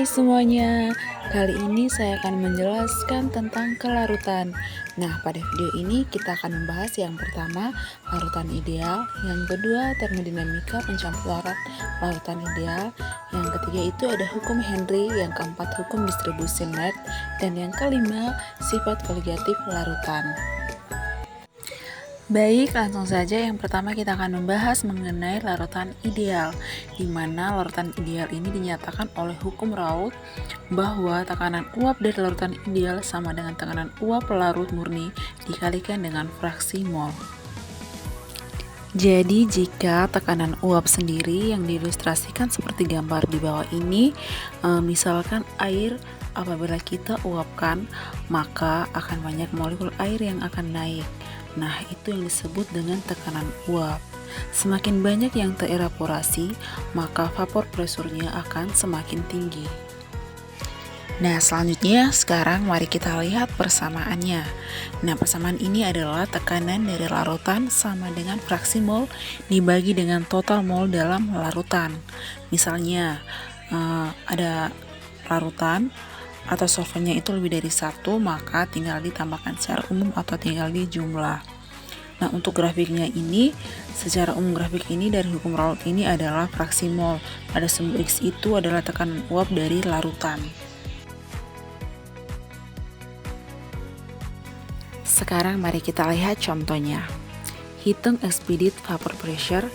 semuanya, kali ini saya akan menjelaskan tentang kelarutan. Nah, pada video ini kita akan membahas yang pertama, larutan ideal, yang kedua, termodinamika pencampuran larutan ideal, yang ketiga itu ada hukum Henry, yang keempat hukum distribusi net, dan yang kelima, sifat koligatif larutan. Baik, langsung saja yang pertama kita akan membahas mengenai larutan ideal, di mana larutan ideal ini dinyatakan oleh hukum Raoult bahwa tekanan uap dari larutan ideal sama dengan tekanan uap larut murni dikalikan dengan fraksi mol. Jadi jika tekanan uap sendiri yang diilustrasikan seperti gambar di bawah ini, misalkan air apabila kita uapkan, maka akan banyak molekul air yang akan naik. Nah, itu yang disebut dengan tekanan uap. Semakin banyak yang terevaporasi, maka vapor presurnya akan semakin tinggi. Nah, selanjutnya sekarang mari kita lihat persamaannya. Nah, persamaan ini adalah tekanan dari larutan sama dengan fraksi mol dibagi dengan total mol dalam larutan. Misalnya, ada larutan atau solvennya itu lebih dari 1, maka tinggal ditambahkan secara umum atau tinggal dijumlah. Nah, untuk grafiknya ini, secara umum grafik ini dari hukum Raoult ini adalah fraksi mol. Pada simbol X itu adalah tekanan uap dari larutan. Sekarang mari kita lihat contohnya. Hitung expedite vapor pressure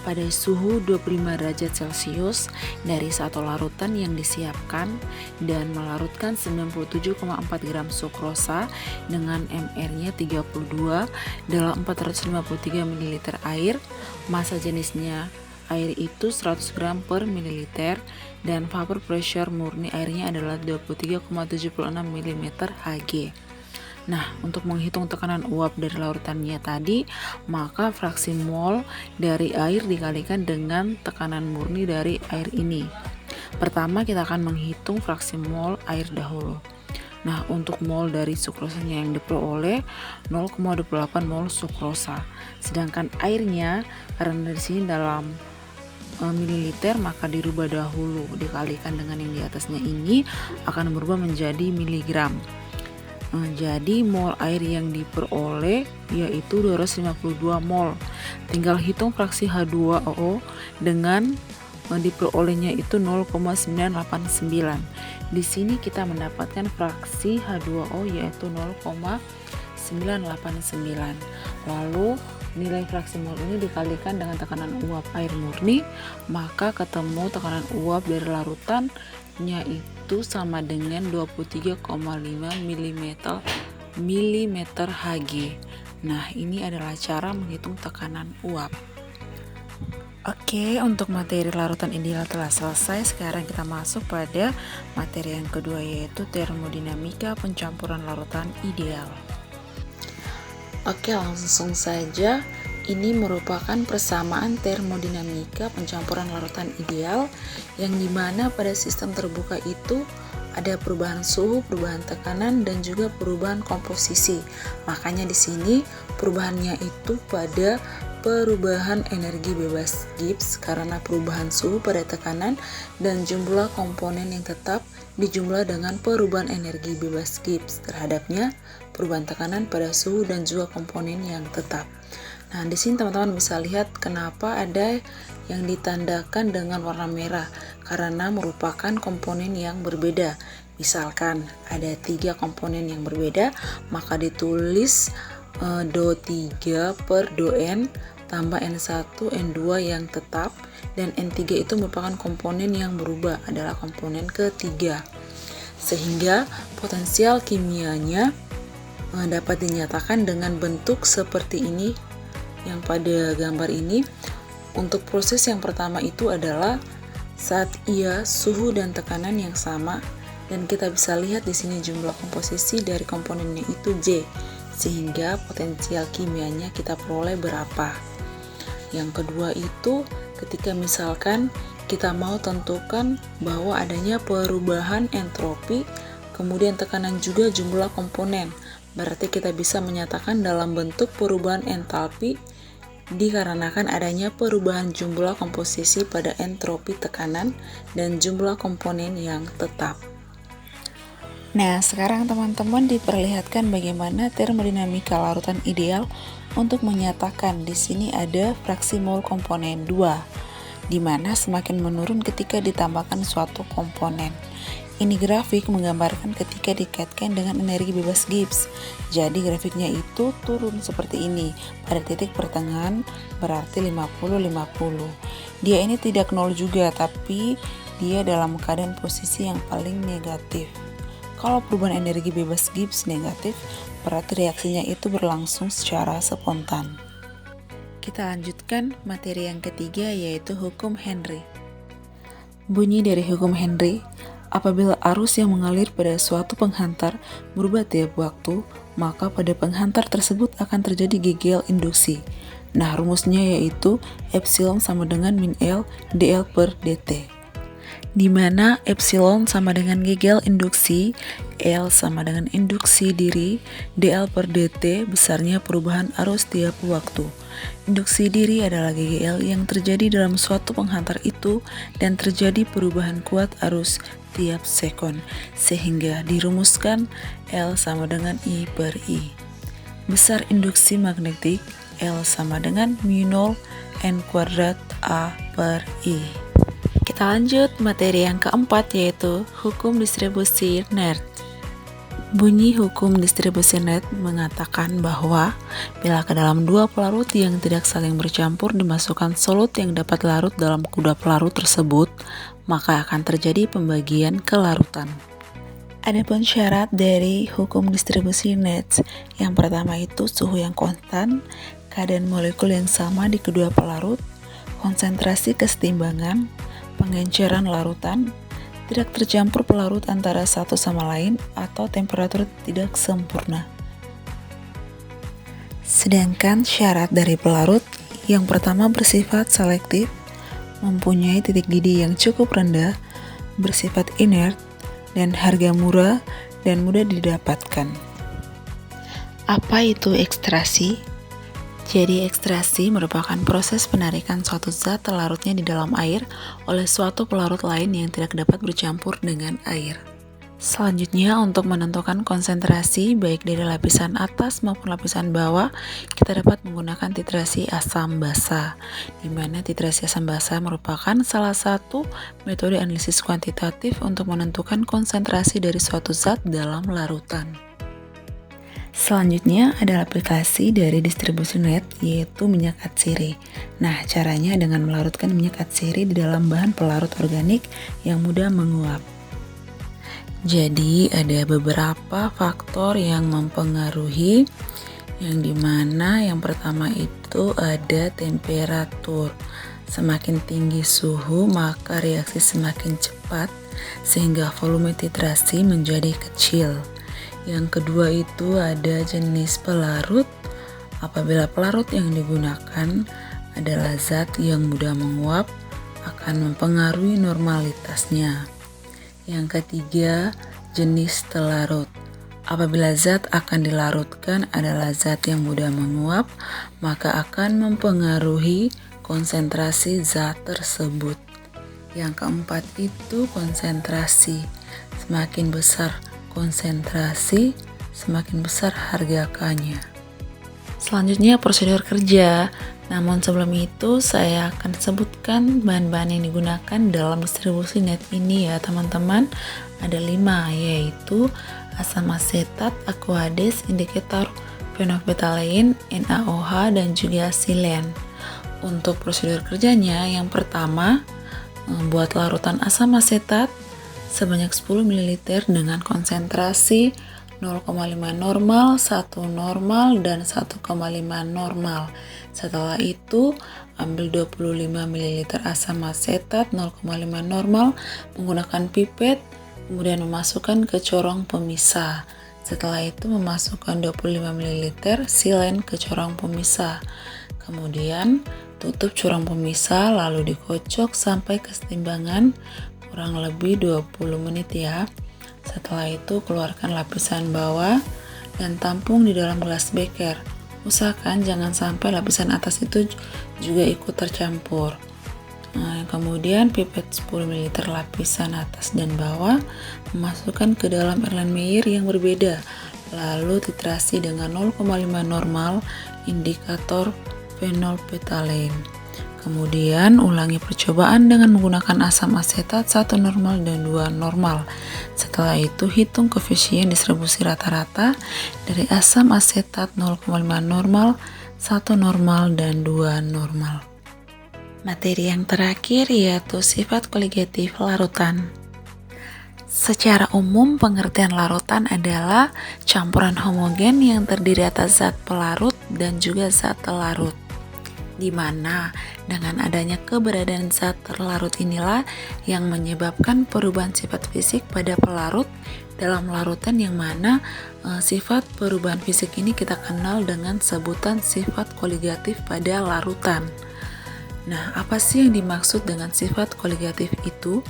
pada suhu 25 derajat Celcius dari satu larutan yang disiapkan dan melarutkan 97,4 gram sukrosa dengan MR-nya 32 dalam 453 ml air, massa jenisnya air itu 100 gram per mililiter, dan vapor pressure murni airnya adalah 23,76 mm Hg. Nah, untuk menghitung tekanan uap dari larutannya tadi, maka fraksi mol dari air dikalikan dengan tekanan murni dari air ini. Pertama, kita akan menghitung fraksi mol air dahulu. Nah, untuk mol dari sukrosanya yang diperoleh 0,28 mol sukrosa. Sedangkan airnya, karena di sini dalam mililiter, maka dirubah dahulu dikalikan dengan yang di atasnya ini akan berubah menjadi miligram. Jadi mol air yang diperoleh yaitu 252 mol. Tinggal hitung fraksi H2O dengan diperolehnya itu 0,989. Di sini kita mendapatkan fraksi H2O yaitu 0,989. Lalu nilai fraksi mol ini dikalikan dengan tekanan uap air murni, maka ketemu tekanan uap dari larutannya itu sama dengan 23,5 mm Hg. Nah, ini adalah cara menghitung tekanan uap. Oke, untuk materi larutan ideal telah selesai. Sekarang kita masuk pada materi yang kedua, yaitu termodinamika pencampuran larutan ideal. Oke, langsung saja. Ini merupakan persamaan termodinamika pencampuran larutan ideal, yang dimana pada sistem terbuka itu ada perubahan suhu, perubahan tekanan, dan juga perubahan komposisi. Makanya di sini perubahannya itu pada perubahan energi bebas Gibbs karena perubahan suhu pada tekanan, dan jumlah komponen yang tetap dijumlah dengan perubahan energi bebas Gibbs terhadapnya perubahan tekanan pada suhu dan juga komponen yang tetap. Nah, di sini teman-teman bisa lihat kenapa ada yang ditandakan dengan warna merah, karena merupakan komponen yang berbeda. Misalkan ada 3 komponen yang berbeda, maka ditulis DO3 per DON tambah N1, N2 yang tetap, dan N3 itu merupakan komponen yang berubah, adalah komponen ketiga. Sehingga potensial kimianya dapat dinyatakan dengan bentuk seperti ini yang pada gambar ini. Untuk proses yang pertama itu adalah saat ia suhu dan tekanan yang sama, dan kita bisa lihat di sini jumlah komposisi dari komponennya itu J, sehingga potensial kimianya kita peroleh berapa. Yang kedua itu ketika misalkan kita mau tentukan bahwa adanya perubahan entropi, kemudian tekanan juga jumlah komponen, berarti kita bisa menyatakan dalam bentuk perubahan entalpi dikarenakan adanya perubahan jumlah komposisi pada entropi tekanan dan jumlah komponen yang tetap. Nah, sekarang teman-teman diperlihatkan bagaimana termodinamika larutan ideal untuk menyatakan di sini ada fraksi mol komponen 2, di mana semakin menurun ketika ditambahkan suatu komponen. Ini grafik menggambarkan ketika dikaitkan dengan energi bebas Gibbs. Jadi grafiknya itu turun seperti ini. Pada titik pertengahan berarti 50-50. Dia ini tidak nol juga, tapi dia dalam keadaan posisi yang paling negatif. Kalau perubahan energi bebas Gibbs negatif, berarti reaksinya itu berlangsung secara spontan. Kita lanjutkan materi yang ketiga, yaitu hukum Henry. Bunyi dari hukum Henry, apabila arus yang mengalir pada suatu penghantar berubah tiap waktu, maka pada penghantar tersebut akan terjadi GGL induksi. Nah, rumusnya yaitu epsilon sama dengan min L dl per dt. Di mana epsilon sama dengan GGL induksi, L sama dengan induksi diri, dl per dt besarnya perubahan arus tiap waktu. Induksi diri adalah GGL yang terjadi dalam suatu penghantar itu dan terjadi perubahan kuat arus tiap sekon, sehingga dirumuskan L sama dengan I per I. Besar induksi magnetik, L sama dengan mu 0 N kuadrat A per I. Kita lanjut materi yang keempat, yaitu hukum distribusi Nernst. Bunyi hukum distribusi Nernst mengatakan bahwa bila ke dalam dua pelarut yang tidak saling bercampur dimasukkan solut yang dapat larut dalam kedua pelarut tersebut, maka akan terjadi pembagian kelarutan. Adapun syarat dari hukum distribusi Nernst, yang pertama itu suhu yang konstan, keadaan molekul yang sama di kedua pelarut, konsentrasi kesetimbangan, pengenceran larutan, tidak tercampur pelarut antara satu sama lain, atau temperatur tidak sempurna. Sedangkan syarat dari pelarut yang pertama bersifat selektif, mempunyai titik didih yang cukup rendah, bersifat inert, dan harga murah dan mudah didapatkan. Apa itu ekstrasi? Jadi ekstrasi merupakan proses penarikan suatu zat terlarutnya di dalam air oleh suatu pelarut lain yang tidak dapat bercampur dengan air. Selanjutnya, untuk menentukan konsentrasi baik dari lapisan atas maupun lapisan bawah, kita dapat menggunakan titrasi asam basa, di mana titrasi asam basa merupakan salah satu metode analisis kuantitatif untuk menentukan konsentrasi dari suatu zat dalam larutan. Selanjutnya adalah aplikasi dari distribusi Nernst, yaitu minyak atsiri. Nah, caranya dengan melarutkan minyak atsiri di dalam bahan pelarut organik yang mudah menguap. Jadi ada beberapa faktor yang mempengaruhi, yang dimana yang pertama itu ada temperatur. Semakin tinggi suhu maka reaksi semakin cepat sehingga volume titrasi menjadi kecil. Yang kedua itu ada jenis pelarut. Apabila pelarut yang digunakan adalah zat yang mudah menguap, akan mempengaruhi normalitasnya. Yang ketiga, jenis telarut. Apabila zat akan dilarutkan adalah zat yang mudah menguap, maka akan mempengaruhi konsentrasi zat tersebut. Yang keempat itu konsentrasi. Semakin besar konsentrasi, semakin besar harga K-nya. Selanjutnya prosedur kerja. Namun sebelum itu saya akan sebutkan bahan-bahan yang digunakan dalam distribusi Nernst ini ya teman-teman. Ada 5, yaitu asam asetat, aqueous, indikator fenolftalein, NaOH, dan juga silen. Untuk prosedur kerjanya, yang pertama, buat larutan asam asetat sebanyak 10 ml dengan konsentrasi 0,5 normal, 1 normal, dan 1,5 normal. Setelah itu, ambil 25 ml asam asetat 0,5 normal menggunakan pipet, kemudian memasukkan ke corong pemisah. Setelah itu memasukkan 25 ml silen ke corong pemisah. Kemudian tutup corong pemisah lalu dikocok sampai kesetimbangan kurang lebih 20 menit ya. Setelah itu keluarkan lapisan bawah dan tampung di dalam gelas beker. Usahakan jangan sampai lapisan atas itu juga ikut tercampur. Nah, kemudian pipet 10 ml lapisan atas dan bawah memasukkan ke dalam Erlenmeyer yang berbeda, lalu titrasi dengan 0,5 normal indikator phenolphthalein. Kemudian ulangi percobaan dengan menggunakan asam asetat 1 normal dan 2 normal. Setelah itu hitung koefisien distribusi rata-rata dari asam asetat 0,5 normal, 1 normal, dan 2 normal. Materi yang terakhir yaitu sifat koligatif larutan. Secara umum, pengertian larutan adalah campuran homogen yang terdiri atas zat pelarut dan juga zat telarut, di mana dengan adanya keberadaan zat terlarut inilah yang menyebabkan perubahan sifat fisik pada pelarut dalam larutan, yang mana sifat perubahan fisik ini kita kenal dengan sebutan sifat koligatif pada larutan. Nah, apa sih yang dimaksud dengan sifat koligatif itu?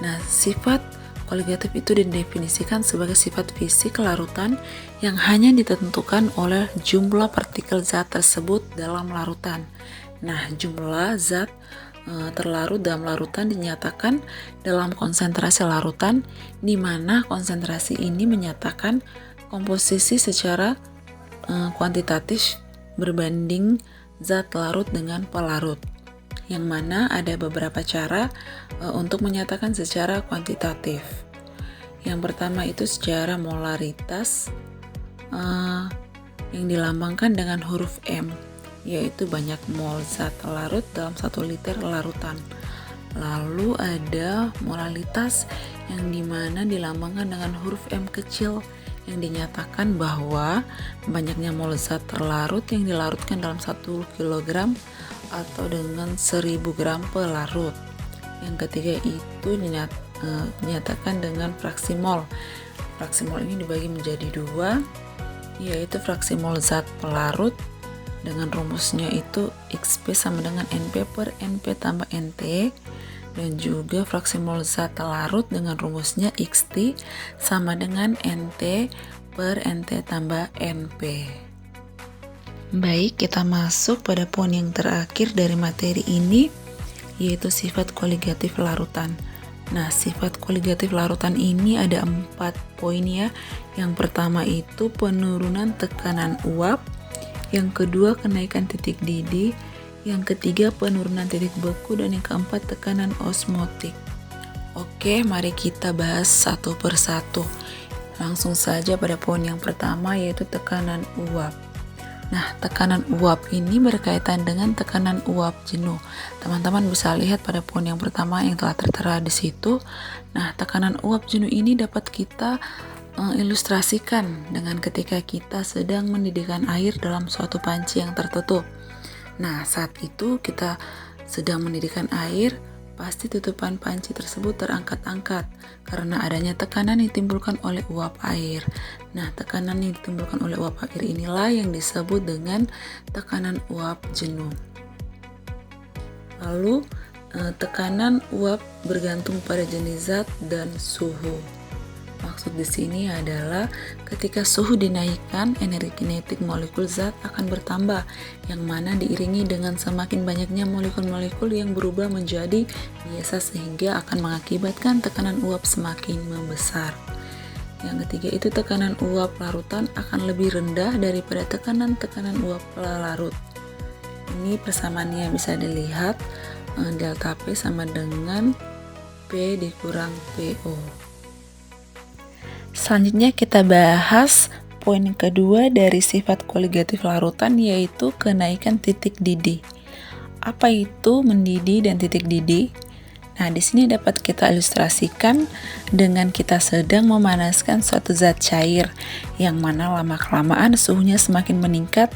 Nah, sifat koligatif itu didefinisikan sebagai sifat fisik larutan yang hanya ditentukan oleh jumlah partikel zat tersebut dalam larutan. Nah, jumlah zat terlarut dalam larutan dinyatakan dalam konsentrasi larutan, di mana konsentrasi ini menyatakan komposisi secara kuantitatif berbanding zat larut dengan pelarut, yang mana ada beberapa cara untuk menyatakan secara kuantitatif. Yang pertama itu secara molaritas yang dilambangkan dengan huruf M, yaitu banyak mol zat larut dalam 1 liter larutan. Lalu ada molalitas yang dimana dilambangkan dengan huruf M kecil, yang dinyatakan bahwa banyaknya mol zat terlarut yang dilarutkan dalam 1 kg atau dengan 1000 gram pelarut. Yang ketiga itu dinyatakan dengan fraksi mol. Fraksi mol ini dibagi menjadi 2, yaitu fraksi mol zat pelarut dengan rumusnya itu XP sama dengan NP per NP tambah NT, dan juga fraksi mol zat telarut dengan rumusnya XT sama dengan NT per NT tambah NP. Baik, kita masuk pada poin yang terakhir dari materi ini, yaitu sifat koligatif larutan. Nah, sifat koligatif larutan ini ada 4 poin ya. Yang pertama itu penurunan tekanan uap, yang kedua kenaikan titik didih, yang ketiga penurunan titik beku, dan yang keempat tekanan osmotik. Oke, mari kita bahas satu persatu. Langsung saja pada poin yang pertama, yaitu tekanan uap. Nah, tekanan uap ini berkaitan dengan tekanan uap jenuh. Teman-teman bisa lihat pada poin yang pertama yang telah tertera di situ. Nah, tekanan uap jenuh ini dapat kita ilustrasikan dengan ketika kita sedang mendidihkan air dalam suatu panci yang tertutup. Nah, saat itu kita sedang mendidihkan air, pasti tutupan panci tersebut terangkat-angkat karena adanya tekanan yang ditimbulkan oleh uap air. Nah, tekanan yang ditimbulkan oleh uap air inilah yang disebut dengan tekanan uap jenuh. Lalu, tekanan uap bergantung pada jenis zat dan suhu. Maksud di sini adalah ketika suhu dinaikkan, energi kinetik molekul zat akan bertambah, yang mana diiringi dengan semakin banyaknya molekul-molekul yang berubah menjadi biasa, sehingga akan mengakibatkan tekanan uap semakin membesar. Yang ketiga itu tekanan uap larutan akan lebih rendah daripada tekanan uap pelarut. Ini persamaannya bisa dilihat, delta P sama dengan P dikurang PO. Selanjutnya kita bahas poin kedua dari sifat koligatif larutan, yaitu kenaikan titik didih. Apa itu mendidih dan titik didih? Nah, di sini dapat kita ilustrasikan dengan kita sedang memanaskan suatu zat cair, yang mana lama-kelamaan suhunya semakin meningkat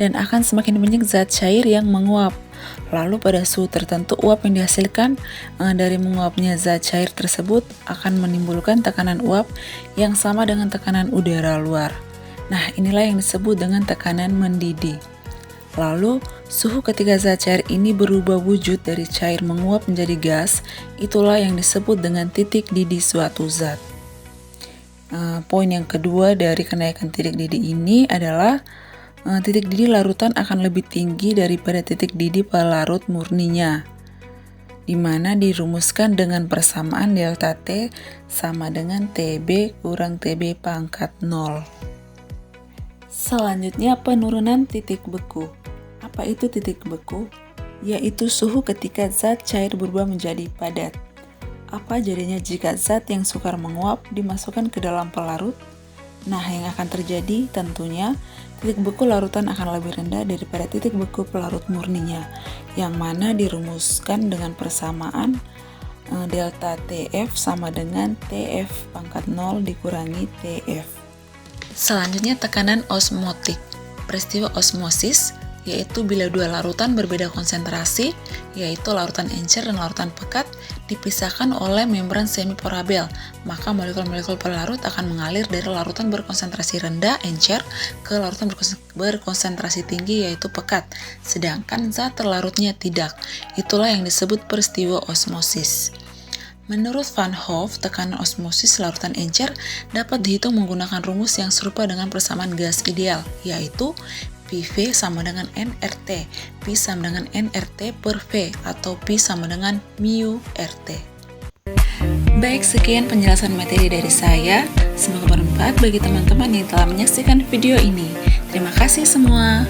dan akan semakin banyak zat cair yang menguap. Lalu pada suhu tertentu uap yang dihasilkan dari menguapnya zat cair tersebut akan menimbulkan tekanan uap yang sama dengan tekanan udara luar. Nah, inilah yang disebut dengan tekanan mendidih. Lalu, suhu ketika zat cair ini berubah wujud dari cair menguap menjadi gas, itulah yang disebut dengan titik didih suatu zat. Poin yang kedua dari kenaikan titik didih ini adalah titik didih larutan akan lebih tinggi daripada titik didih pelarut murninya, di mana dirumuskan dengan persamaan delta T sama dengan TB kurang TB pangkat 0. Selanjutnya penurunan titik beku. Apa itu titik beku? Yaitu suhu ketika zat cair berubah menjadi padat. Apa jadinya jika zat yang sukar menguap dimasukkan ke dalam pelarut? Nah, yang akan terjadi tentunya titik beku larutan akan lebih rendah daripada titik beku pelarut murninya, yang mana dirumuskan dengan persamaan delta TF sama dengan TF pangkat 0 dikurangi TF. Selanjutnya tekanan osmotik. Peristiwa osmosis yaitu bila dua larutan berbeda konsentrasi, yaitu larutan encer dan larutan pekat, dipisahkan oleh membran semiparabel, maka molekul-molekul pelarut akan mengalir dari larutan berkonsentrasi rendah encer ke larutan berkonsentrasi tinggi yaitu pekat, sedangkan zat terlarutnya tidak. Itulah yang disebut peristiwa osmosis. Menurut Van Hoff, tekanan osmosis larutan encer dapat dihitung menggunakan rumus yang serupa dengan persamaan gas ideal, yaitu PV sama dengan nRT, P sama dengan nRT per V, atau P sama dengan mu RT. Baik, sekian penjelasan materi dari saya. Semoga bermanfaat bagi teman-teman yang telah menyaksikan video ini. Terima kasih semua.